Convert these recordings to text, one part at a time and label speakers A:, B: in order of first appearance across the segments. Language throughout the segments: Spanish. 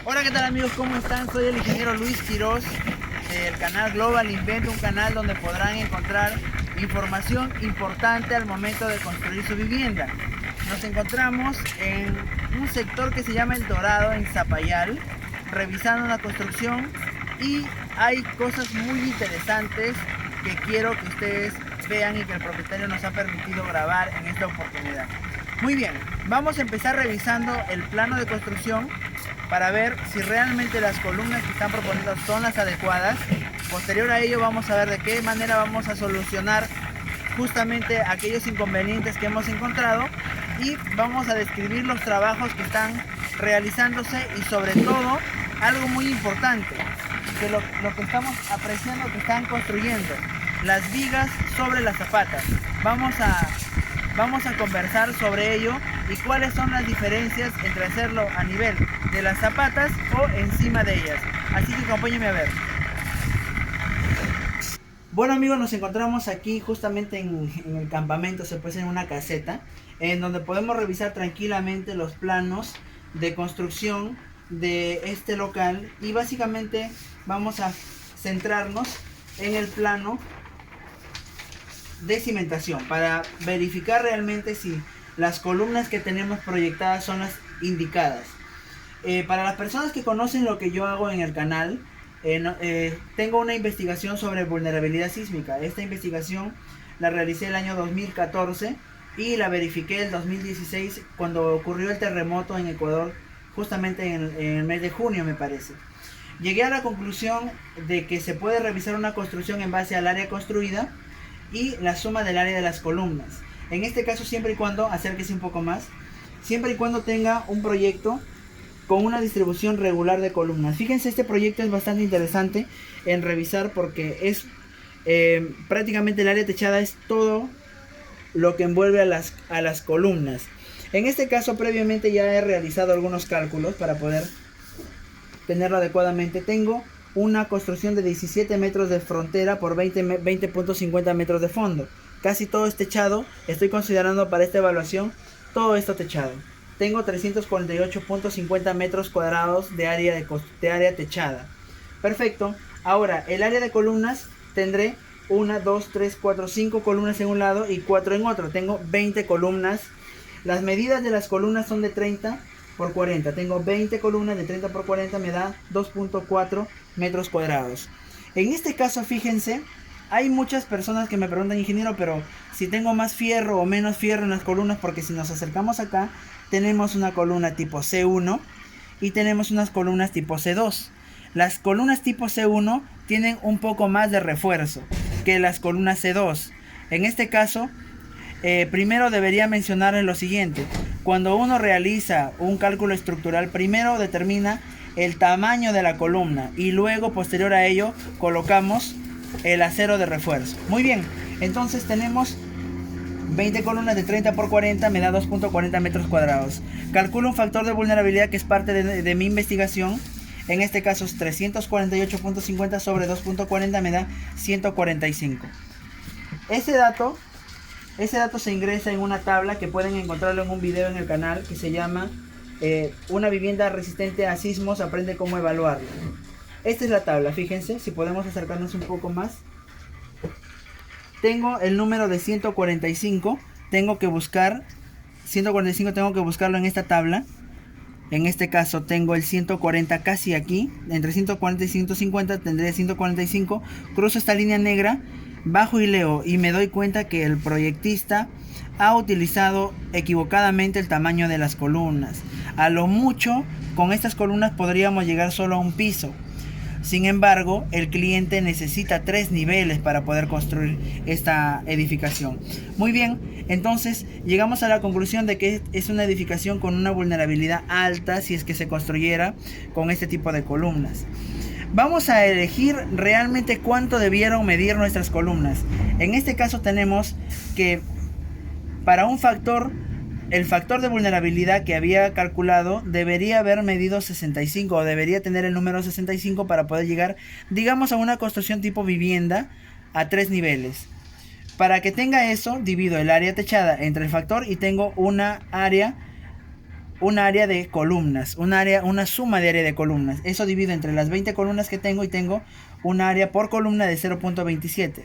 A: Hola, ¿qué tal amigos? ¿Cómo están? Soy el ingeniero Luis Quiroz del canal Global Invent, un canal donde podrán encontrar información importante al momento de construir su vivienda. Nos encontramos en un sector que se llama El Dorado, en Zapayal, revisando una construcción y hay cosas muy interesantes que quiero que ustedes vean y que el propietario nos ha permitido grabar en esta oportunidad. Muy bien, vamos a empezar revisando el plano de construcción para ver si realmente las columnas que están proponiendo son las adecuadas. Posterior a ello vamos a ver de qué manera vamos a solucionar justamente aquellos inconvenientes que hemos encontrado y vamos a describir los trabajos que están realizándose y sobre todo algo muy importante, que lo que estamos apreciando que están construyendo, las vigas sobre las zapatas. Vamos a conversar sobre ello y cuáles son las diferencias entre hacerlo a nivel de las zapatas o encima de ellas. Así que acompáñenme a ver. Bueno amigos, nos encontramos aquí justamente en el campamento, se puede en una caseta, en donde podemos revisar tranquilamente los planos de construcción de este local y básicamente vamos a centrarnos en el plano de cimentación para verificar realmente si las columnas que tenemos proyectadas son las indicadas. Para las personas que conocen lo que yo hago en el canal, tengo una investigación sobre vulnerabilidad sísmica. Esta investigación la realicé el año 2014 y la verifiqué el 2016 cuando ocurrió el terremoto en Ecuador, justamente en el mes de junio me parece. Llegué a la conclusión de que se puede revisar una construcción en base al área construida y la suma del área de las columnas. En este caso, siempre y cuando, acérquese un poco más, siempre y cuando tenga un proyecto con una distribución regular de columnas. Fíjense, este proyecto es bastante interesante en revisar porque es prácticamente el área techada es todo lo que envuelve a las columnas. En este caso, previamente ya he realizado algunos cálculos para poder tenerlo adecuadamente. Tengo una construcción de 17 metros de frontera por 20.50 metros de fondo. Casi todo es techado. Estoy considerando para esta evaluación todo esto techado. Tengo 348.50 metros cuadrados de área techada. Perfecto. Ahora, el área de columnas tendré 1, 2, 3, 4, 5 columnas en un lado y 4 en otro. Tengo 20 columnas. Las medidas de las columnas son de 30 por 40. Tengo 20 columnas de 30 por 40, me da 2.4 metros cuadrados. En este caso, fíjense, hay muchas personas que me preguntan, ingeniero, pero si tengo más fierro o menos fierro en las columnas, porque si nos acercamos acá, tenemos una columna tipo C1 y tenemos unas columnas tipo C2. Las columnas tipo C1 tienen un poco más de refuerzo que las columnas C2. En este caso, primero debería mencionarles lo siguiente. Cuando uno realiza un cálculo estructural, primero determina el tamaño de la columna y luego, posterior a ello, colocamos el acero de refuerzo. Muy bien, entonces tenemos 20 columnas de 30 por 40, me da 2.40 metros cuadrados. Calculo un factor de vulnerabilidad que es parte de mi investigación. En este caso es 348.50 sobre 2.40, me da 145. Ese dato se ingresa en una tabla que pueden encontrarlo en un video en el canal que se llama una vivienda resistente a sismos, aprende cómo evaluarla. Esta es la tabla, fíjense, si podemos acercarnos un poco más. Tengo el número de 145, tengo que buscarlo en esta tabla. En este caso tengo el 140 casi aquí, entre 140 y 150 tendré 145, cruzo esta línea negra, bajo y leo y me doy cuenta que el proyectista ha utilizado equivocadamente el tamaño de las columnas. A lo mucho, con estas columnas podríamos llegar solo a un piso. Sin embargo, el cliente necesita 3 niveles para poder construir esta edificación. Muy bien, entonces llegamos a la conclusión de que es una edificación con una vulnerabilidad alta si es que se construyera con este tipo de columnas. Vamos a elegir realmente cuánto debieron medir nuestras columnas. En este caso tenemos que para el factor de vulnerabilidad que había calculado debería haber medido 65 o debería tener el número 65 para poder llegar, digamos, a una construcción tipo vivienda a 3 niveles. Para que tenga eso, divido el área techada entre el factor y tengo una área un área de columnas, una suma de área de columnas. Eso divido entre las 20 columnas que tengo y tengo un área por columna de 0.27.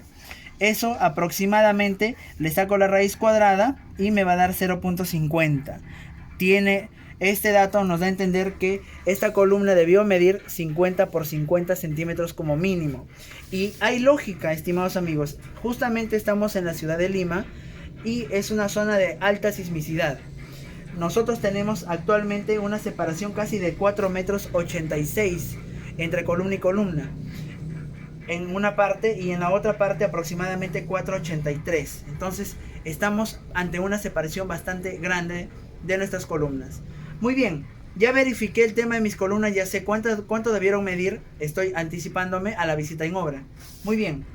A: Eso aproximadamente le saco la raíz cuadrada y me va a dar 0.50. Este dato nos da a entender que esta columna debió medir 50 por 50 centímetros como mínimo. Y hay lógica, estimados amigos. Justamente estamos en la ciudad de Lima y es una zona de alta sismicidad. Nosotros tenemos actualmente una separación casi de 4 metros 86 entre columna y columna. En una parte y en la otra parte aproximadamente 4,83. Entonces estamos ante una separación bastante grande de nuestras columnas. Muy bien, ya verifiqué el tema de mis columnas, ya sé cuánto debieron medir. Estoy anticipándome a la visita en obra. Muy bien.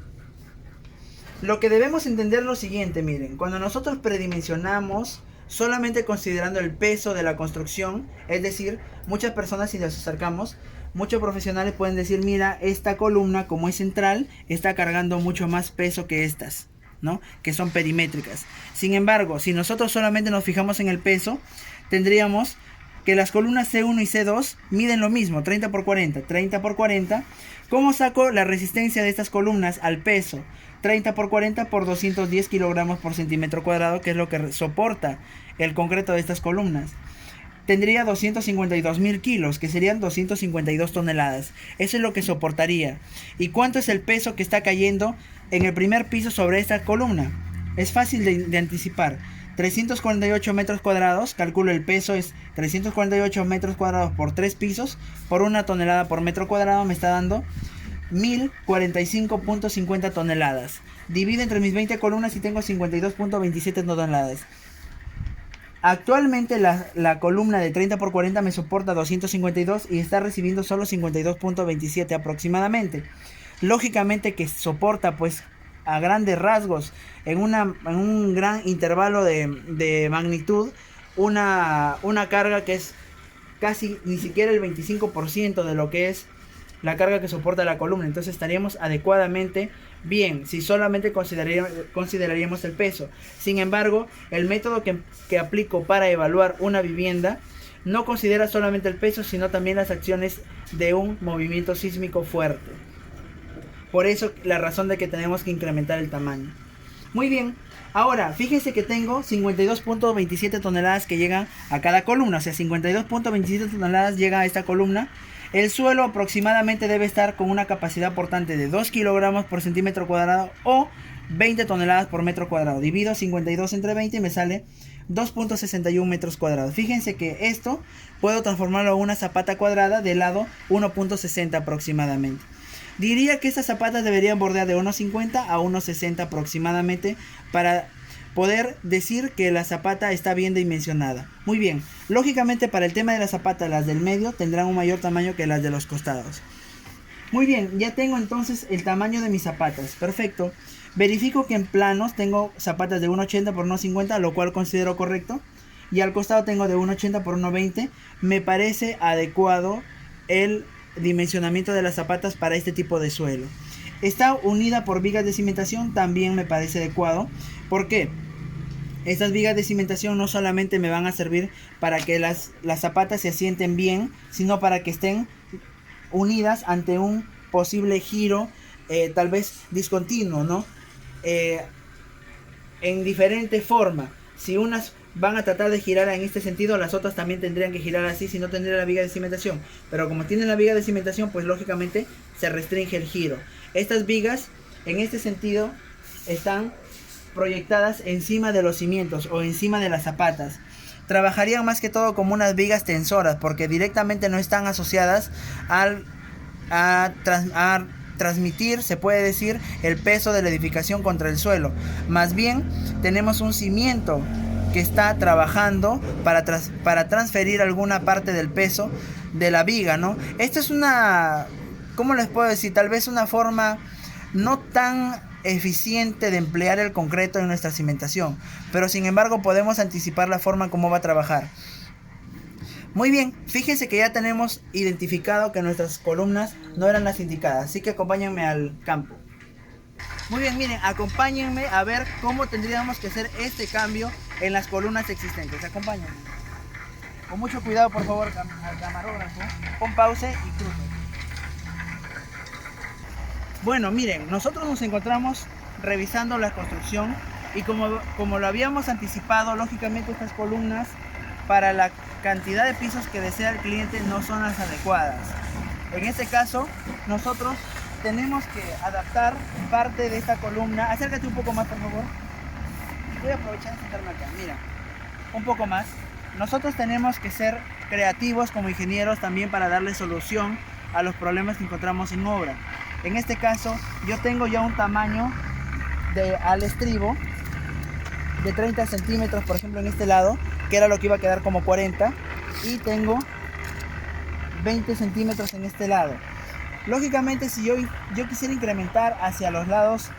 A: Lo que debemos entender es lo siguiente, miren. Cuando nosotros predimensionamos solamente considerando el peso de la construcción, es decir, muchas personas, si nos acercamos, muchos profesionales pueden decir, mira, esta columna como es central está cargando mucho más peso que estas, ¿no? Que son perimétricas. Sin embargo, si nosotros solamente nos fijamos en el peso, tendríamos que las columnas C1 y C2 miden lo mismo, 30 por 40, 30 por 40. ¿Cómo saco la resistencia de estas columnas al peso? 30 por 40 por 210 kilogramos por centímetro cuadrado, que es lo que soporta el concreto de estas columnas. Tendría 252.000 kilos, que serían 252 toneladas. Eso es lo que soportaría. ¿Y cuánto es el peso que está cayendo en el primer piso sobre esta columna? Es fácil de anticipar. 348 metros cuadrados, calculo el peso es 348 metros cuadrados por 3 pisos, por 1 tonelada por metro cuadrado, me está dando 1045.50 toneladas. Divido entre mis 20 columnas y tengo 52.27 toneladas. Actualmente la columna de 30 por 40 me soporta 252 y está recibiendo solo 52.27 aproximadamente. Lógicamente que soporta pues a grandes rasgos en un gran intervalo de magnitud una carga que es casi ni siquiera el 25% de lo que es la carga que soporta la columna. Entonces estaríamos adecuadamente bien si solamente consideraríamos el peso. Sin embargo, el método que aplico para evaluar una vivienda no considera solamente el peso, sino también las acciones de un movimiento sísmico fuerte. Por eso la razón de que tenemos que incrementar el tamaño. Muy bien, ahora fíjense que tengo 52.27 toneladas que llegan a cada columna. O sea, 52.27 toneladas llega a esta columna. El suelo aproximadamente debe estar con una capacidad portante de 2 kilogramos por centímetro cuadrado o 20 toneladas por metro cuadrado. Divido 52 entre 20 y me sale 2.61 metros cuadrados. Fíjense que esto puedo transformarlo en una zapata cuadrada de lado 1.60 aproximadamente. Diría que estas zapatas deberían bordear de 1.50 a 1.60 aproximadamente para poder decir que la zapata está bien dimensionada. Muy bien, lógicamente para el tema de la zapata, las del medio tendrán un mayor tamaño que las de los costados. Muy bien, ya tengo entonces el tamaño de mis zapatas. Perfecto. Verifico que en planos tengo zapatas de 1.80 por 1.50, lo cual considero correcto. Y al costado tengo de 1.80 por 1.20. Me parece adecuado el dimensionamiento de las zapatas para este tipo de suelo. Está unida por vigas de cimentación, también me parece adecuado. ¿Por qué? Estas vigas de cimentación no solamente me van a servir para que las zapatas se asienten bien, sino para que estén unidas ante un posible giro, tal vez discontinuo, ¿no? En diferente forma. Si unas van a tratar de girar en este sentido, las otras también tendrían que girar así, si no tendría la viga de cimentación. Pero como tienen la viga de cimentación, pues lógicamente se restringe el giro. Estas vigas, en este sentido, están proyectadas encima de los cimientos o encima de las zapatas. Trabajarían más que todo como unas vigas tensoras, porque directamente no están asociadas a transmitir, se puede decir, el peso de la edificación contra el suelo. Más bien tenemos un cimiento que está trabajando para transferir alguna parte del peso de la viga, ¿no? Esto es una, ¿cómo les puedo decir? Tal vez una forma no tan eficiente de emplear el concreto en nuestra cimentación, pero sin embargo podemos anticipar la forma como va a trabajar. Muy bien, fíjense que ya tenemos identificado que nuestras columnas no eran las indicadas, así que acompáñenme al campo. Muy bien, miren, acompáñenme a ver cómo tendríamos que hacer este cambio en las columnas existentes. Acompáñenme. Con mucho cuidado, por favor, al camarógrafo. Pon pausa y cruce. Bueno, miren, nosotros nos encontramos revisando la construcción y como lo habíamos anticipado, lógicamente estas columnas para la cantidad de pisos que desea el cliente no son las adecuadas. En este caso, nosotros tenemos que adaptar parte de esta columna. Acércate un poco más, por favor. Voy a aprovechar de sentarme acá. Mira, un poco más. Nosotros tenemos que ser creativos como ingenieros también para darle solución a los problemas que encontramos en obra. En este caso, yo tengo ya un tamaño al estribo de 30 centímetros, por ejemplo, en este lado, que era lo que iba a quedar como 40, y tengo 20 centímetros en este lado. Lógicamente, si yo quisiera incrementar hacia los lados,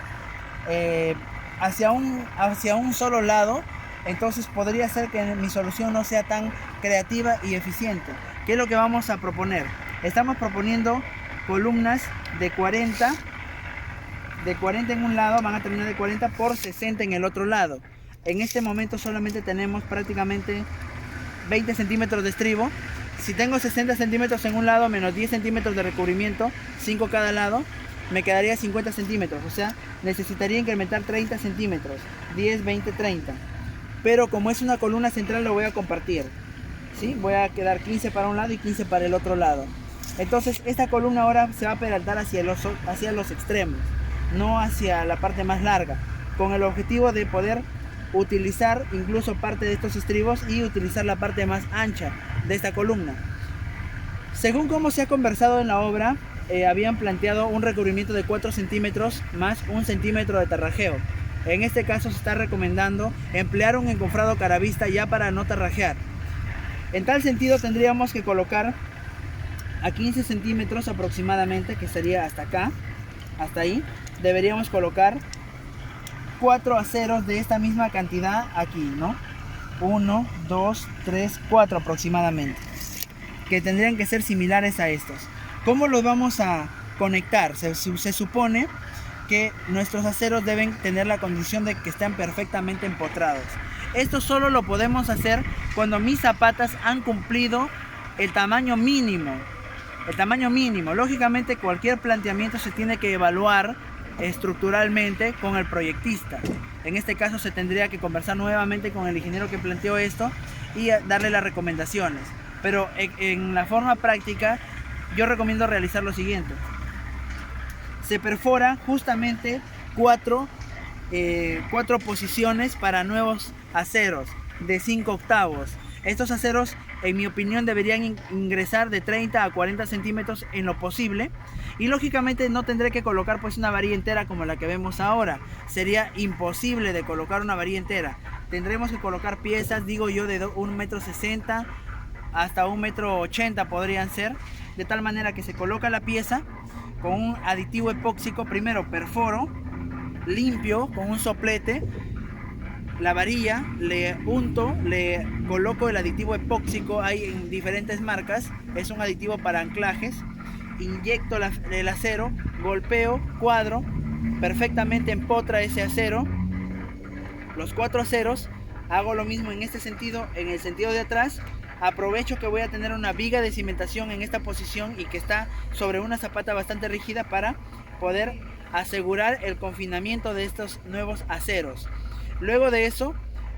A: hacia un solo lado, entonces podría ser que mi solución no sea tan creativa y eficiente. ¿Qué es lo que vamos a proponer? Estamos proponiendo columnas de 40 en un lado, van a terminar de 40 por 60 en el otro lado. En este momento solamente tenemos prácticamente 20 centímetros de estribo. Si tengo 60 centímetros en un lado menos 10 centímetros de recubrimiento, 5 cada lado, me quedaría 50 centímetros. O sea, necesitaría incrementar 30 centímetros, 10, 20, 30. Pero como es una columna central, lo voy a compartir, ¿sí? Voy a quedar 15 para un lado y 15 para el otro lado. Entonces esta columna ahora se va a peraltar hacia los extremos, no hacia la parte más larga, con el objetivo de poder utilizar incluso parte de estos estribos y utilizar la parte más ancha de esta columna. Según como se ha conversado en la obra, habían planteado un recubrimiento de 4 centímetros más 1 centímetro de tarrajeo. En este caso se está recomendando emplear un encofrado caravista ya para no tarrajear. En tal sentido tendríamos que colocar a 15 centímetros aproximadamente, que sería hasta acá, hasta ahí, deberíamos colocar 4 aceros de esta misma cantidad aquí, ¿no? 1, 2, 3, 4 aproximadamente, que tendrían que ser similares a estos. ¿Cómo los vamos a conectar? Se supone que nuestros aceros deben tener la condición de que estén perfectamente empotrados. Esto solo lo podemos hacer cuando mis zapatas han cumplido el tamaño mínimo. Lógicamente cualquier planteamiento se tiene que evaluar estructuralmente con el proyectista. En este caso se tendría que conversar nuevamente con el ingeniero que planteó esto y darle las recomendaciones. Pero en la forma práctica yo recomiendo realizar lo siguiente. Se perfora justamente cuatro posiciones para nuevos aceros de 5 octavos. Estos aceros, en mi opinión, deberían ingresar de 30 a 40 centímetros en lo posible. Y lógicamente no tendré que colocar pues una varilla entera como la que vemos ahora. Sería imposible de colocar una varilla entera. Tendremos que colocar piezas, digo yo, de 1,60 m hasta 1,80 m podrían ser. De tal manera que se coloca la pieza con un aditivo epóxico. Primero perforo, limpio con un soplete la varilla, le unto, le coloco el aditivo epóxico. Hay en diferentes marcas, es un aditivo para anclajes. Inyecto el acero, golpeo, cuadro, perfectamente empotra ese acero, los 4 aceros. Hago lo mismo en este sentido, en el sentido de atrás. Aprovecho que voy a tener una viga de cimentación en esta posición y que está sobre una zapata bastante rígida para poder asegurar el confinamiento de estos nuevos aceros. Luego de eso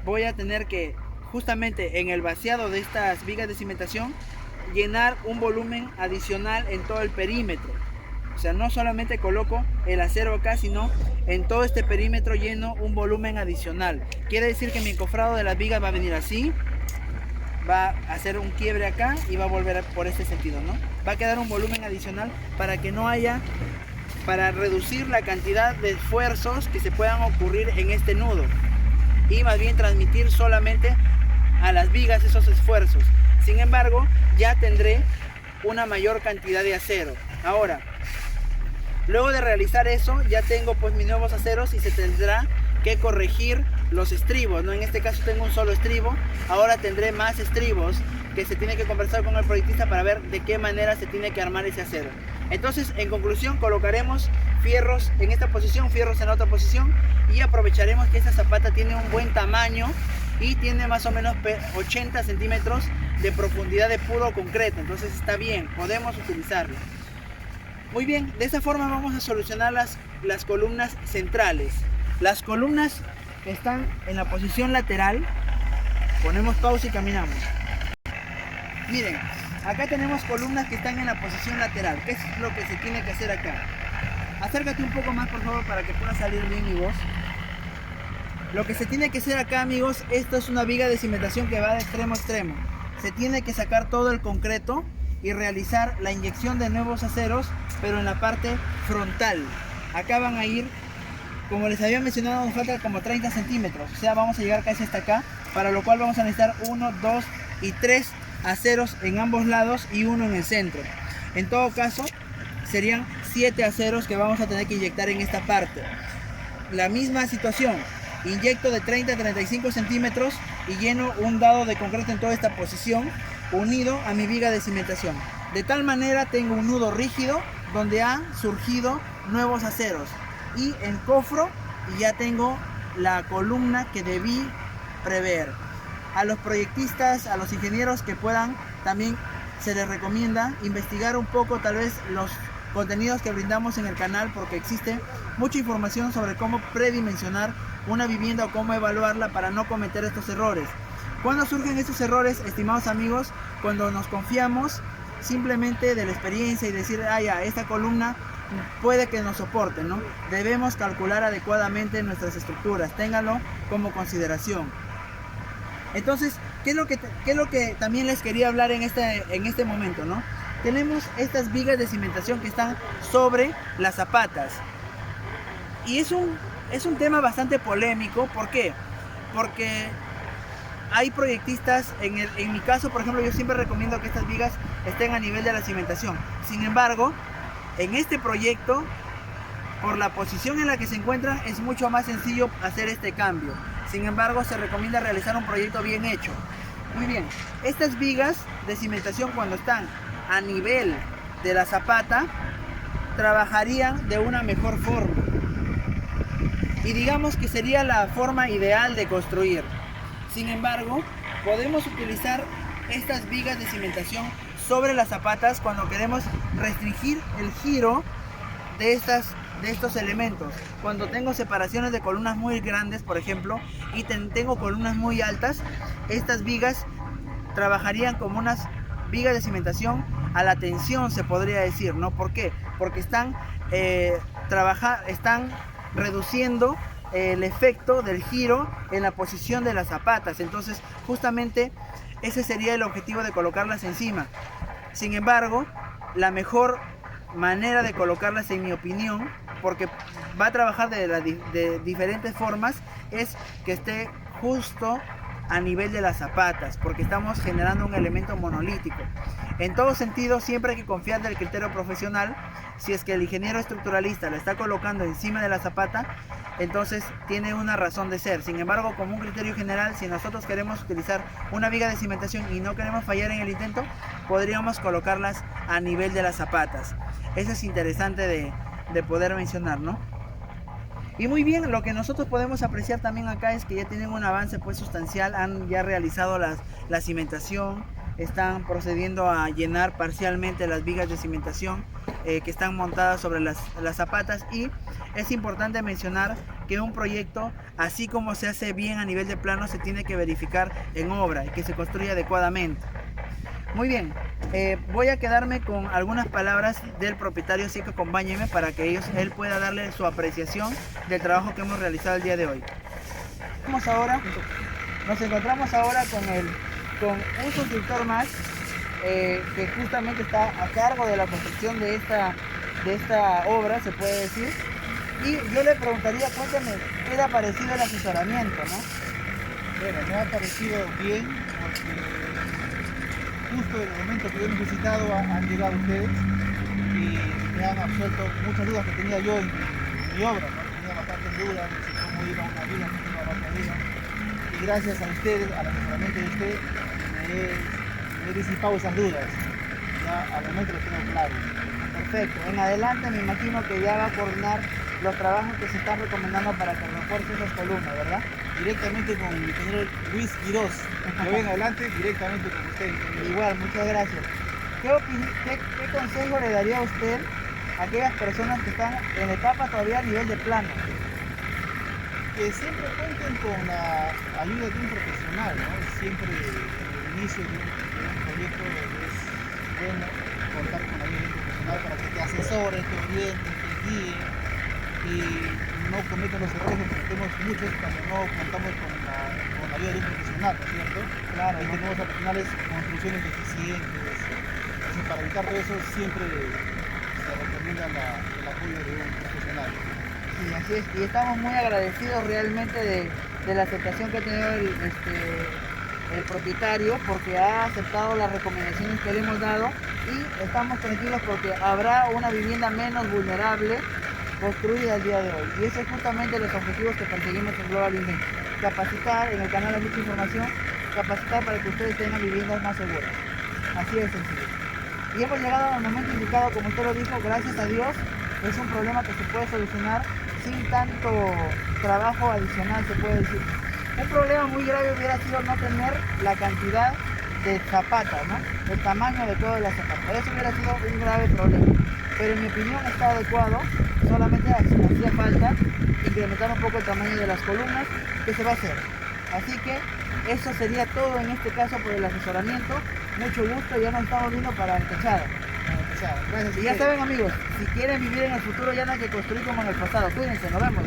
A: voy a tener que, justamente en el vaciado de estas vigas de cimentación, llenar un volumen adicional en todo el perímetro. O sea, no solamente coloco el acero acá, sino en todo este perímetro lleno un volumen adicional. Quiere decir que mi encofrado de las vigas va a venir así, va a hacer un quiebre acá y va a volver por este sentido, ¿no? Va a quedar un volumen adicional para que no haya, para reducir la cantidad de esfuerzos que se puedan ocurrir en este nudo y más bien transmitir solamente a las vigas esos esfuerzos. Sin embargo, ya tendré una mayor cantidad de acero. Ahora, luego de realizar eso, ya tengo pues mis nuevos aceros y se tendrá que corregir los estribos, ¿no? En este caso tengo un solo estribo, ahora tendré más estribos que se tiene que conversar con el proyectista para ver de qué manera se tiene que armar ese acero. Entonces, en conclusión, colocaremos fierros en esta posición, fierros en la otra posición, y aprovecharemos que esta zapata tiene un buen tamaño y tiene más o menos 80 centímetros de profundidad de puro concreto, entonces está bien, podemos utilizarlo. Muy bien, de esta forma vamos a solucionar las columnas centrales. Las columnas que están en la posición lateral, ponemos pausa y caminamos. Miren, acá tenemos columnas que están en la posición lateral. ¿Qué es lo que se tiene que hacer acá? Acércate un poco más, por favor, para que pueda salir bien mi voz. Lo que se tiene que hacer acá, amigos, esto es una viga de cimentación que va de extremo a extremo. Se tiene que sacar todo el concreto y realizar la inyección de nuevos aceros, pero en la parte frontal. Acá van a ir, como les había mencionado, nos falta como 30 centímetros. O sea, vamos a llegar casi hasta acá, para lo cual vamos a necesitar 1, 2 y 3 aceros en ambos lados y uno en el centro. En todo caso, serían 7 aceros que vamos a tener que inyectar en esta parte. La misma situación, inyecto de 30 a 35 centímetros y lleno un dado de concreto en toda esta posición, unido a mi viga de cimentación. De tal manera tengo un nudo rígido donde han surgido nuevos aceros, y encofro y ya tengo la columna que debí prever. A los proyectistas, a los ingenieros que puedan, también se les recomienda investigar un poco tal vez los contenidos que brindamos en el canal, porque existe mucha información sobre cómo predimensionar una vivienda o cómo evaluarla para no cometer estos errores. ¿Cuándo surgen estos errores, estimados amigos? Cuando nos confiamos simplemente de la experiencia y decir, ah, ya, esta columna puede que nos soporte, ¿no? Debemos calcular adecuadamente nuestras estructuras, ténganlo como consideración. Entonces, ¿qué es lo que también les quería hablar en este momento, ¿no? Tenemos estas vigas de cimentación que están sobre las zapatas. Y es un tema bastante polémico. ¿Por qué? Porque hay proyectistas, en mi caso, por ejemplo, yo siempre recomiendo que estas vigas estén a nivel de la cimentación. Sin embargo, en este proyecto, por la posición en la que se encuentran, es mucho más sencillo hacer este cambio. Sin embargo, se recomienda realizar un proyecto bien hecho. Muy bien, estas vigas de cimentación, cuando están a nivel de la zapata, trabajarían de una mejor forma. Y digamos que sería la forma ideal de construir. Sin embargo, podemos utilizar estas vigas de cimentación sobre las zapatas cuando queremos restringir el giro de estos elementos. Cuando tengo separaciones de columnas muy grandes, por ejemplo, y tengo columnas muy altas, estas vigas trabajarían como unas vigas de cimentación a la tensión, se podría decir, ¿no? ¿Por qué? Porque están reduciendo el efecto del giro en la posición de las zapatas. Entonces, justamente ese sería el objetivo de colocarlas encima. Sin embargo, la mejor manera de colocarlas, en mi opinión, porque va a trabajar de diferentes formas, es que esté justo a nivel de las zapatas, porque estamos generando un elemento monolítico. En todo sentido, siempre hay que confiar del criterio profesional. Si es que el ingeniero estructuralista la está colocando encima de la zapata, entonces tiene una razón de ser. Sin embargo, como un criterio general, si nosotros queremos utilizar una viga de cimentación y no queremos fallar en el intento, podríamos colocarlas a nivel de las zapatas. Eso es interesante de poder mencionar, ¿no? Y muy bien, lo que nosotros podemos apreciar también acá es que ya tienen un avance pues sustancial, han ya realizado la cimentación, están procediendo a llenar parcialmente las vigas de cimentación que están montadas sobre las zapatas. Y es importante mencionar que un proyecto, así como se hace bien a nivel de plano, se tiene que verificar en obra y que se construya adecuadamente. Muy bien, voy a quedarme con algunas palabras del propietario, así que acompáñenme para que él pueda darle su apreciación del trabajo que hemos realizado el día de hoy. Nos encontramos ahora con un constructor más que justamente está a cargo de la construcción de esta obra, se puede decir. Y yo le preguntaría, cuéntame, ¿qué le ha parecido el asesoramiento, no?
B: Bueno, me ha parecido bien, porque justo en el momento que yo he necesitado han llegado ustedes y me han absuelto muchas dudas que tenía yo en mi obra, ¿no? Tenía bastantes dudas de cómo iba una viga, cómo iba la otra viga. Y gracias a ustedes, al asesoramiento de ustedes, me he disipado esas dudas. Ya al momento lo tengo claro.
A: Perfecto. En adelante me imagino que ya va a coordinar los trabajos que se están recomendando para que refuerce esas columnas, ¿verdad?
B: directamente con el ingeniero Luis Quirós. De hoy en adelante, directamente con usted, ingeniero.
A: Igual, muchas gracias. ¿Qué consejo le daría a usted a aquellas personas que están en la etapa todavía a nivel de plano?
B: Que siempre cuenten con la ayuda de un profesional, ¿no? Siempre en el inicio de un proyecto es bueno contar con la ayuda de un profesional para que te asesore, te oriente, te guíe y no cometan los errores que cometemos muchos cuando no contamos con la ayuda de un profesional, ¿no es cierto?
A: Claro,
B: Y
A: ¿no?
B: tenemos al final construcciones deficientes. Entonces, para evitar todo eso siempre se recomienda el apoyo de un profesional.
A: Sí, así es. Y estamos muy agradecidos realmente de la aceptación que ha tenido el propietario, porque ha aceptado las recomendaciones que le hemos dado y estamos tranquilos porque habrá una vivienda menos vulnerable construida el día de hoy. Y ese es justamente los objetivos que perseguimos en Global Invent. Capacitar, en el canal hay mucha información, capacitar para que ustedes tengan viviendas más seguras. Así de sencillo. Y hemos llegado al momento indicado, como usted lo dijo, gracias a Dios, es un problema que se puede solucionar sin tanto trabajo adicional, se puede decir. Un problema muy grave hubiera sido no tener la cantidad de zapatas, ¿no? El tamaño adecuado de las zapatas. Eso hubiera sido un grave problema. Pero en mi opinión está adecuado, solamente hacía falta incrementar un poco el tamaño de las columnas, que se va a hacer. Así que eso sería todo en este caso por el asesoramiento. Mucho gusto, ya nos estamos viendo para la techada.
B: Gracias.
A: Y ya saben amigos, si quieren vivir en el futuro ya no hay que construir como en el pasado. Cuídense, nos vemos.